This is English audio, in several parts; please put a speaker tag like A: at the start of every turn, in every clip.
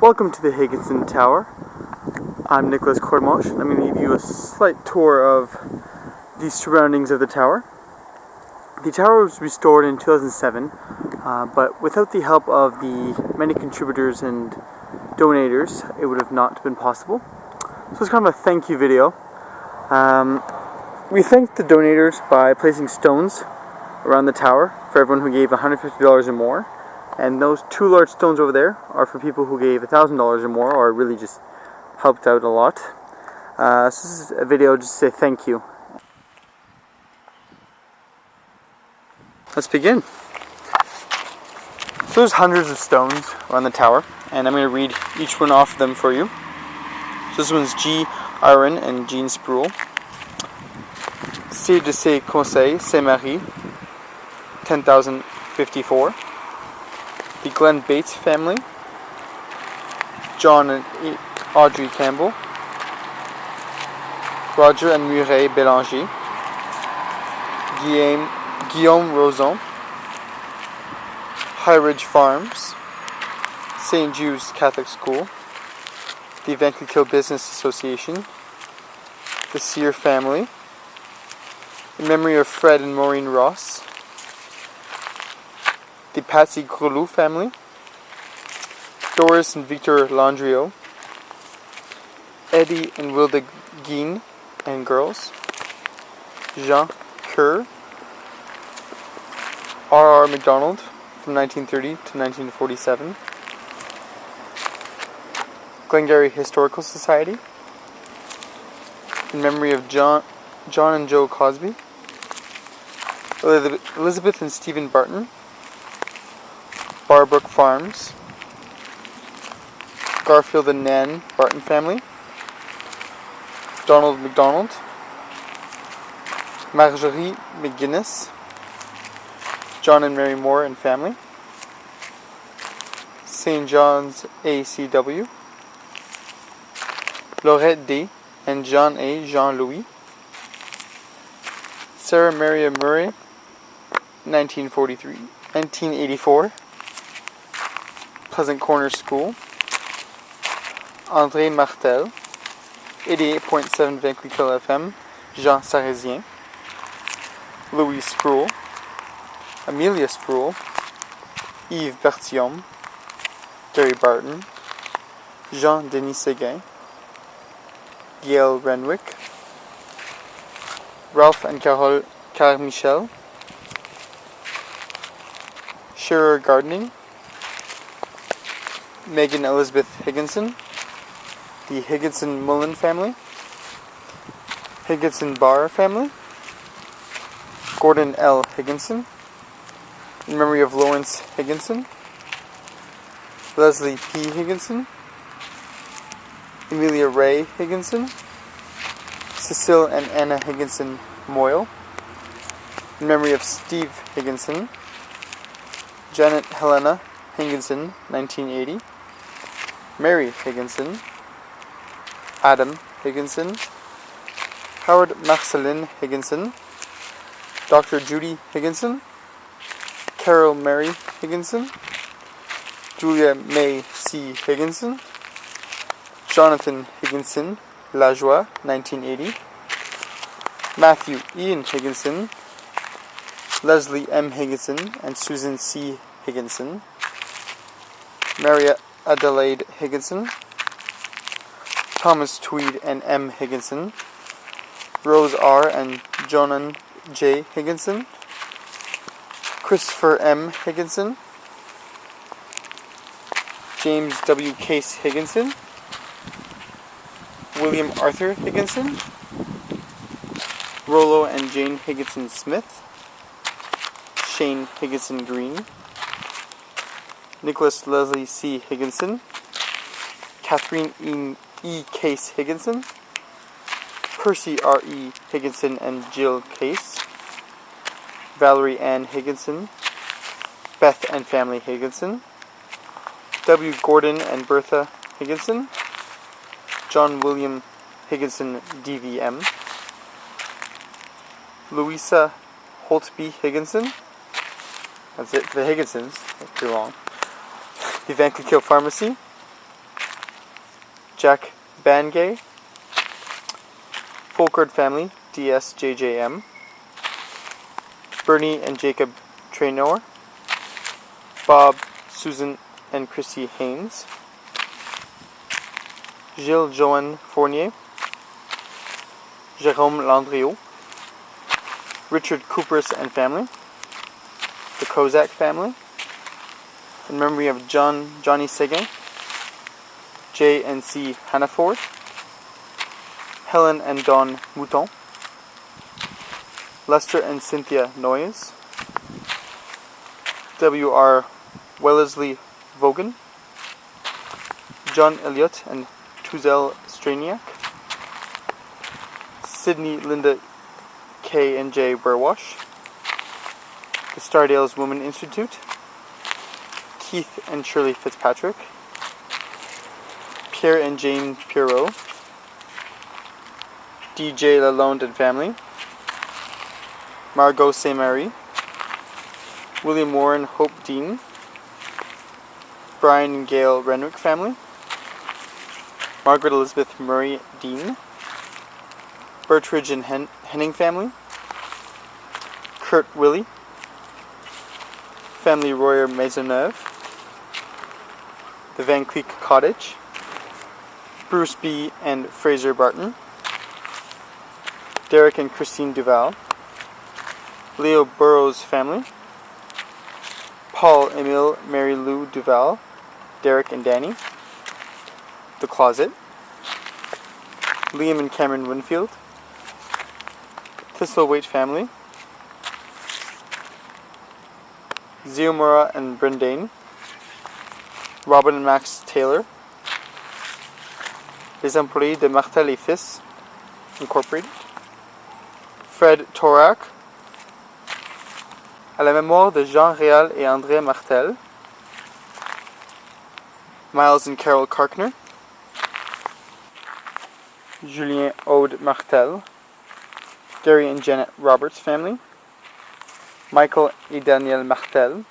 A: Welcome to the Higginson Tower. I'm Nicholas Cordemosh. I'm going to give you a slight tour of the surroundings of the tower. The tower was restored in 2007, but without the help of the many contributors and donators, it would have not been possible. So it's kind of a thank you video. We thanked the donators by placing stones around the tower for everyone who gave $150 or more. And those two large stones over there are for people who gave $1,000 or more, or really just helped out a lot. So this is a video just to say thank you. Let's begin. So there's hundreds of stones around the tower, and I'm going to read each one off of them for you. So this one's G. Iron and Jean Sproul. C. de C. Conseil, Saint-Marie, 10,054. The Glenn Bates family, John and Audrey Campbell, Roger and Mireille Bélanger, Guillaume Rozon, High Ridge Farms, St. Jude's Catholic School, the Vancouver Business Association, the Sear family, in memory of Fred and Maureen Ross, the Patsy Grelou family, Doris and Victor Landriot, Eddie and Wilda Guin and girls, Jean Kerr, R.R. MacDonald from 1930 to 1947, Glengarry Historical Society, in memory of John and Joe Cosby, Elizabeth and Stephen Barton, Barbrook Farms, Garfield and Nan Barton family, Donald MacDonald, Marjorie McGuinness, John and Mary Moore and family, St. John's ACW, Laurette D. and John A. Jean-Louis, Sarah Maria Murray, 1984, Pleasant Corner School, André Martel, 88.7 Vancouver FM, Jean Sarrazien, Louis Sproul, Amelia Sproul, Yves Berthiaume, Gary Barton, Jean-Denis Seguin, Gail Renwick, Ralph and Carole Carmichel, Shearer Gardening, Megan Elizabeth Higginson, the Higginson Mullen family, Higginson Barr family, Gordon L. Higginson, in memory of Lawrence Higginson, Leslie P. Higginson, Amelia Ray Higginson, Cecile and Anna Higginson Moyle, in memory of Steve Higginson, Janet Helena Higginson, 1980, Mary Higginson, Adam Higginson, Howard Marceline Higginson, Dr. Judy Higginson, Carol Mary Higginson, Julia May C. Higginson, Jonathan Higginson, Lajoie, 1980, Matthew Ian Higginson, Leslie M. Higginson and Susan C. Higginson, Maria Adelaide Higginson, Thomas Tweed and M. Higginson, Rose R. and Jonan J. Higginson, Christopher M. Higginson, James W. Case Higginson, William Arthur Higginson, Rollo and Jane Higginson Smith, Shane Higginson Green, Nicholas Leslie C. Higginson, Catherine E. Case Higginson, Percy R. E. Higginson and Jill Case, Valerie Ann Higginson, Beth and family Higginson, W. Gordon and Bertha Higginson, John William Higginson DVM, Louisa Holtby Higginson, that's it for the Higginsons, that's too long, the Vancouver Pharmacy, Jack Bangay, Folkard family, DSJJM, Bernie and Jacob Traynor, Bob, Susan, and Chrissy Haynes, Gilles Joan Fournier, Jérôme Landriot, Richard Coopers and family, the Kozak family, in memory of Johnny Seguin, J and C Hannaford, Helen and Don Mouton, Lester and Cynthia Noyes, W.R. Wellesley Vaughan, John Elliott and Tuzel Straniak, Sydney Linda K. and J. Burwash, the Stardales Women Institute, Keith and Shirley Fitzpatrick, Pierre and Jane Pierrot, DJ Lalonde and family, Margot St. Marie, William Warren Hope Dean, Brian and Gail Renwick family, Margaret Elizabeth Murray Dean, Bertridge and Henning family, Kurt Willie, family Royer Maisonneuve, the Van Cleek Cottage, Bruce B. and Fraser Barton, Derek and Christine Duval, Leo Burrows family, Paul, Emile, Mary Lou Duval, Derek and Danny, The Closet, Liam and Cameron Winfield, Thistlethwaite family, Ziomura and Brendane, Robin and Max Taylor, Les Employés de Martel et Fils, Incorporated, Fred Torak, à la mémoire de Jean Réal et André Martel, Miles and Carol Karkner, Julien Aude Martel, Gary and Janet Roberts family, Michael et Daniel Martel,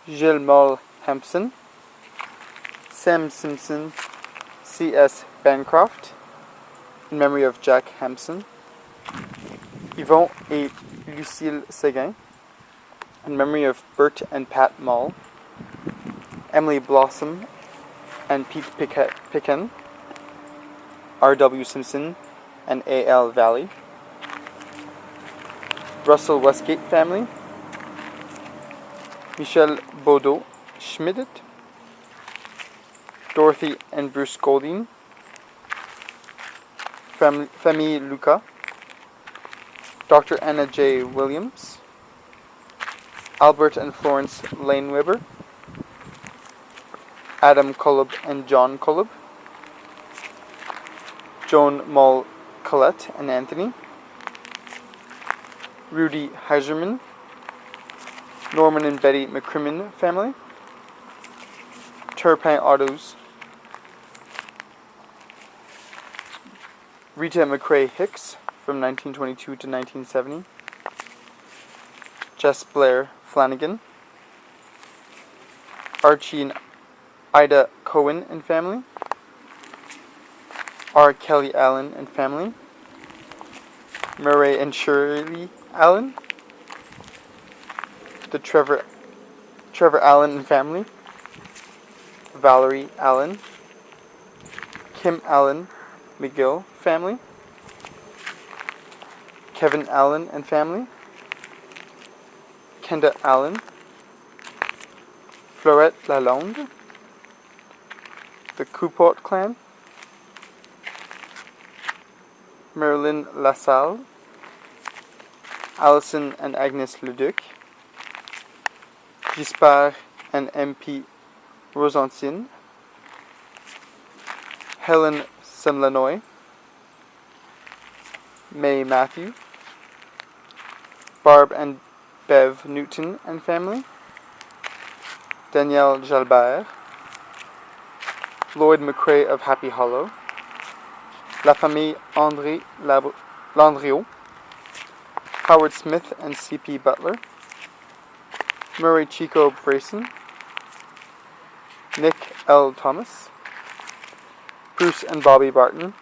A: Gilles Moll Hampson, Sam Simpson, C.S. Bancroft, in memory of Jack Hampson, Yvon et Lucille Seguin, in memory of Bert and Pat Mull, Emily Blossom and Pete Picken, R.W. Simpson and A.L. Valley, Russell Westgate family, Michelle Baudot Schmidt, Dorothy and Bruce Golding, Famille Luca, Dr. Anna J. Williams, Albert and Florence Lane Weber, Adam Cullub and John Cullub, Joan Mull Collette and Anthony, Rudy Heiserman, Norman and Betty McCrimmon family, Turpin Autos, Rita McCrae Hicks from 1922 to 1970, Jess Blair Flanagan, Archie and Ida Cohen and family, R. Kelly Allen and family, Murray and Shirley Allen, the Trevor Allen and family, Valerie Allen, Kim Allen McGill family, Kevin Allen and family, Kenda Allen, Florette Lalonde, the Coupot clan, Marilyn LaSalle, Allison and Agnes Leduc, Gispard and MP Rosentine, Helen Semlanoy, May Matthew, Barb and Bev Newton and family, Danielle Jalbert, Lloyd McCrae of Happy Hollow, La Famille André Landriot, Howard Smith and C.P. Butler, Murray Chico Brayson, Nick L. Thomas, Bruce and Bobby Barton,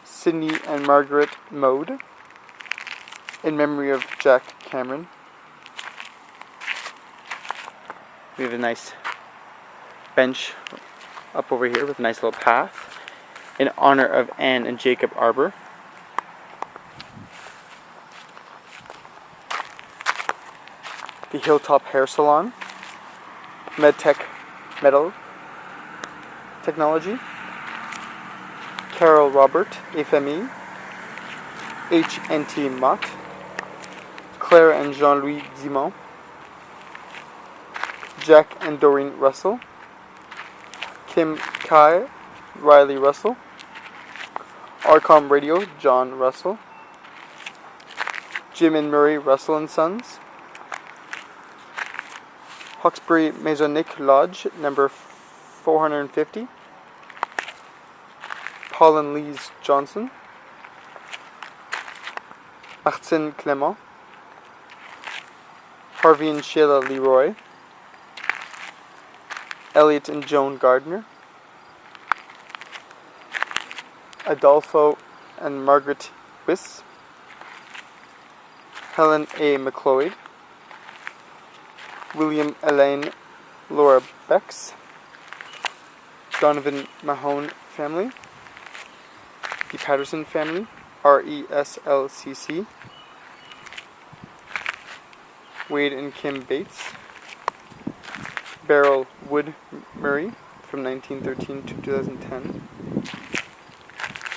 A: Sydney and Margaret Mode, in memory of Jack Cameron. We have a nice bench up over here with a nice little path in honor of Anne and Jacob Arbor. The Hilltop Hair Salon, MedTech Metal Technology, Carol Robert FME, HNT Mott, Claire and Jean-Louis Dimon, Jack and Doreen Russell, Kim Kai, Riley Russell, Arcom Radio, John Russell, Jim and Murray Russell and Sons, Hawkesbury Masonic Lodge, number 450, Paul and Lise Johnson, Martin Clement, Harvey and Sheila Leroy, Elliot and Joan Gardner, Adolfo and Margaret Wiss, Helen A. McLeod, William Elaine Laura Becks, Donovan Mahone family, the Patterson family, RESLCC, Wade and Kim Bates, Beryl Wood Murray from 1913 to 2010,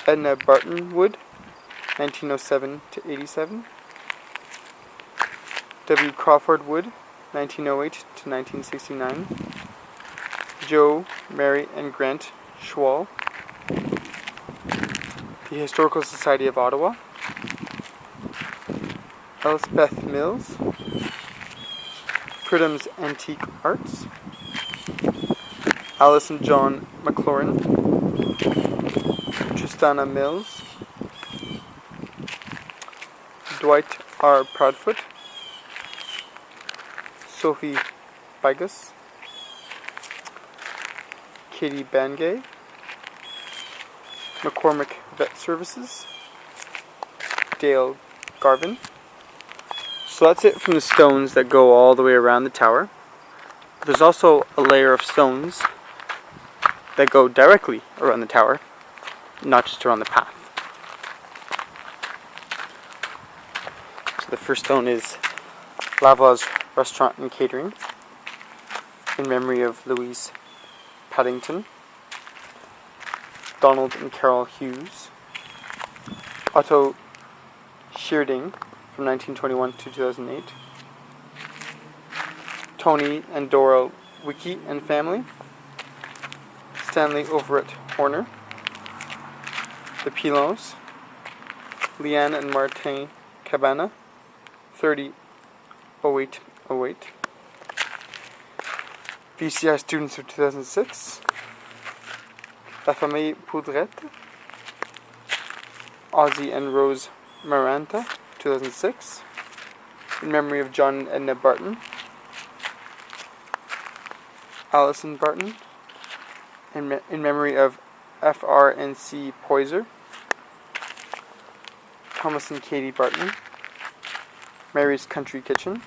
A: Edna Barton Wood, 1907 to 87, W. Crawford Wood, 1908 to 1969, Joe, Mary, and Grant Schwall, the Historical Society of Ottawa, Elspeth Mills, Pridham's Antique Arts, Alice and John McLaurin, Tristana Mills, Dwight R. Proudfoot, Sophie Bigus, Katie Bangay, McCormick Vet Services, Dale Garvin. So that's it from the stones that go all the way around the tower. There's also a layer of stones that go directly around the tower, not just around the path. So the first stone is Lava's Restaurant and Catering, in memory of Louise Paddington, Donald and Carol Hughes, Otto Shearding from 1921 to 2008, Tony and Dora Wiki and family, Stanley Overett Horner, the Pilons, Leanne and Martin Cabana, 300808, VCI students of 2006, La Famille Poudrette, Ozzy and Rose Maranta, 2006, in memory of John and Edna Barton, Allison Barton, in memory of Fr and C Poyser, Thomas and Katie Barton, Mary's Country Kitchen,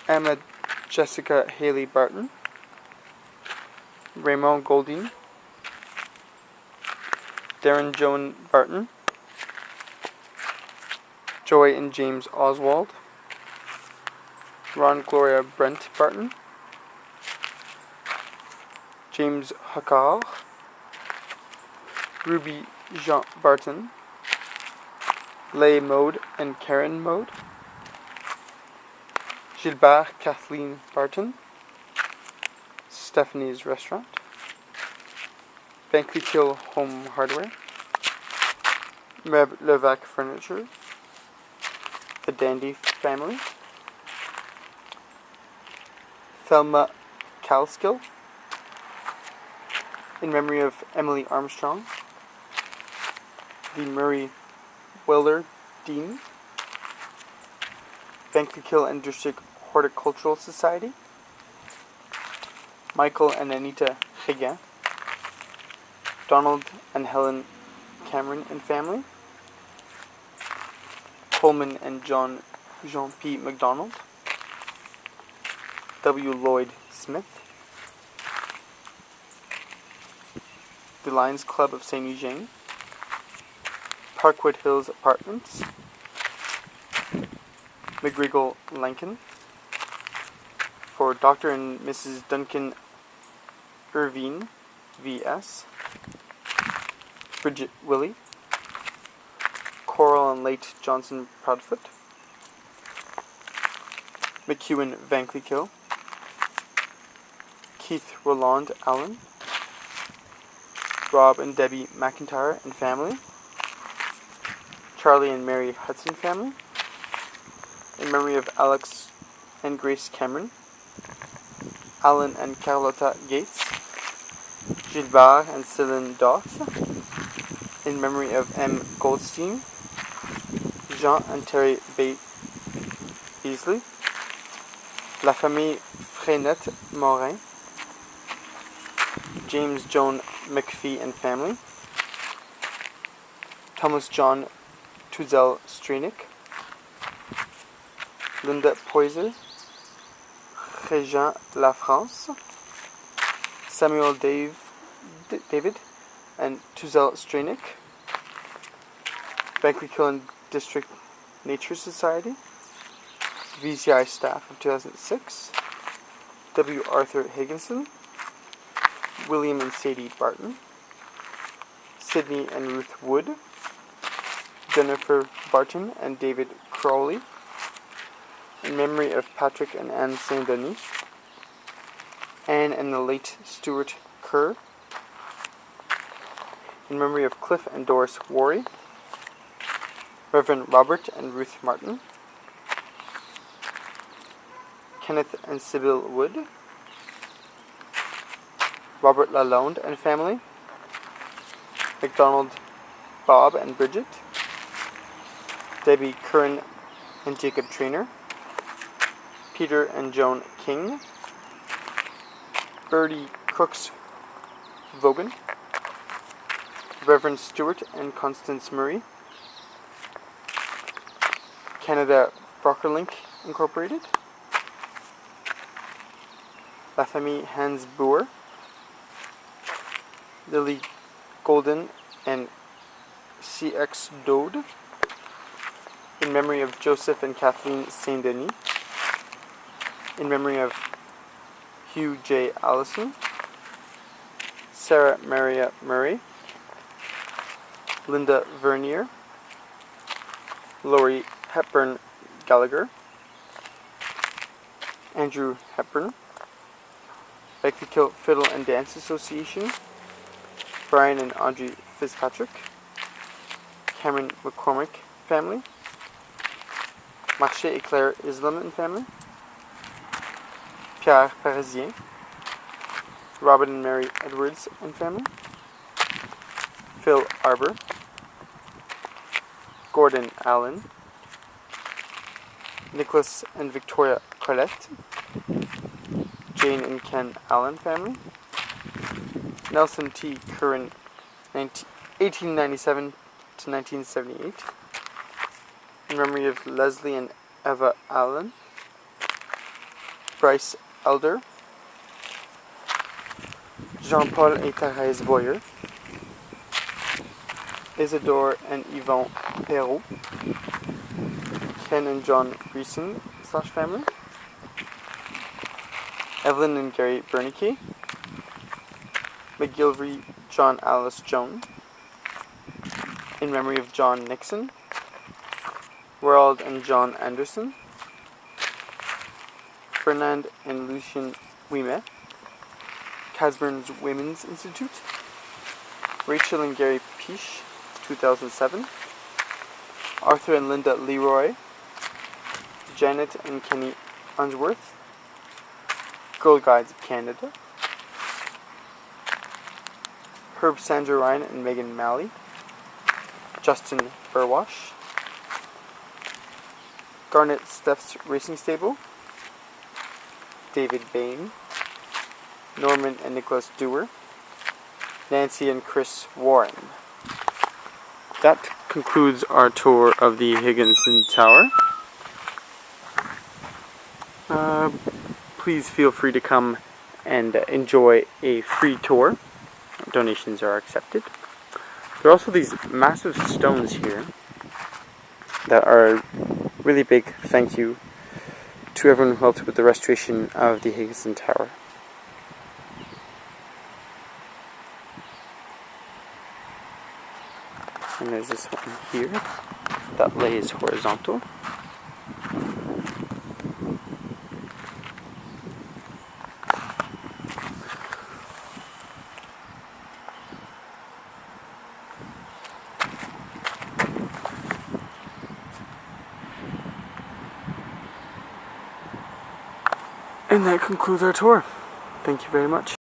A: Emma Jessica Haley Barton, Raymond Goldine, Darren Joan Barton, Joy and James Oswald, Ron Gloria Brent Barton, James Huckar, Ruby Jean Barton, Leigh Mode and Karen Mode, Gilbert Kathleen Barton, Stephanie's Restaurant, Bankley Kill Home Hardware, Meb Levac Furniture, the Dandy Family, Thelma Calskill, in memory of Emily Armstrong, the Murray Weller Dean, Bankley Kill and District Horticultural Society, Michael and Anita Higgin, Donald and Helen Cameron and family, Coleman and Jean P. MacDonald, W. Lloyd Smith, the Lions Club of St. Eugene, Parkwood Hills Apartments, McGriggle Lincoln, for Dr. and Mrs. Duncan Irvine, V.S., Bridget Willie, Coral and Late Johnson Proudfoot, McEwen Van Cleekill, Keith Roland Allen, Rob and Debbie McIntyre and family, Charlie and Mary Hudson family, in memory of Alex and Grace Cameron, Alan and Carlotta Gates, Gilbert and Céline Doss, in memory of M. Goldstein, Jean and Terry Beasley, La Famille Frenette Morin, James Joan McPhee and family, Thomas John Tuzel Strenick, Linda Poyser, Régent La France, Samuel David and Tuzel Strenick, Bankley Killen District Nature Society, VCI staff of 2006, W. Arthur Higginson, William and Sadie Barton, Sydney and Ruth Wood, Jennifer Barton and David Crowley, in memory of Patrick and Anne Saint Denis, Anne and the late Stuart Kerr, in memory of Cliff and Doris Worry, Reverend Robert and Ruth Martin, Kenneth and Sybil Wood, Robert Lalonde and family, MacDonald Bob and Bridget, Debbie Curran and Jacob Trainer, Peter and Joan King, Bertie Crooks Vaughan, Reverend Stewart and Constance Murray, Canada Brockerlink Incorporated, La Famille Hans Boer, Lily Golden and C.X. Dode, in memory of Joseph and Kathleen Saint Denis, in memory of Hugh J. Allison, Sarah Maria Murray, Linda Vernier, Laurie Hepburn Gallagher, Andrew Hepburn, Beckleykill Fiddle and Dance Association, Brian and Audrey Fitzpatrick, Cameron McCormick family, Marché et Claire Islam and family, Pierre Parisien, Robin and Mary Edwards and family, Phil Arbor, Gordon Allen, Nicholas and Victoria Colette, Jane and Ken Allen family, Nelson T. Curran, 1897 to 1978, in memory of Leslie and Eva Allen, Bryce Elder, Jean-Paul et Thérèse Boyer, Isidore and Yvon Perrault, Ken and John Greason / family, Evelyn and Gary Bernicke, McGilvery John Alice Joan, in memory of John Nixon, World and John Anderson, Fernand and Lucien Ouimet, Casburn's Women's Institute, Rachel and Gary Piche, 2007, Arthur and Linda Leroy, Janet and Kenny Unsworth, Girl Guides of Canada, Herb Sandra Ryan and Megan Malley, Justin Burwash, Garnet Steff's Racing Stable, David Bain, Norman and Nicholas Dewar, Nancy and Chris Warren. That concludes our tour of the Higginson Tower. Please feel free to come and enjoy a free tour. Donations are accepted. There are also these massive stones here that are really big thank you to everyone who helped with the restoration of the Higginson Tower. And there's this one here that lays horizontal. And that concludes our tour. Thank you very much.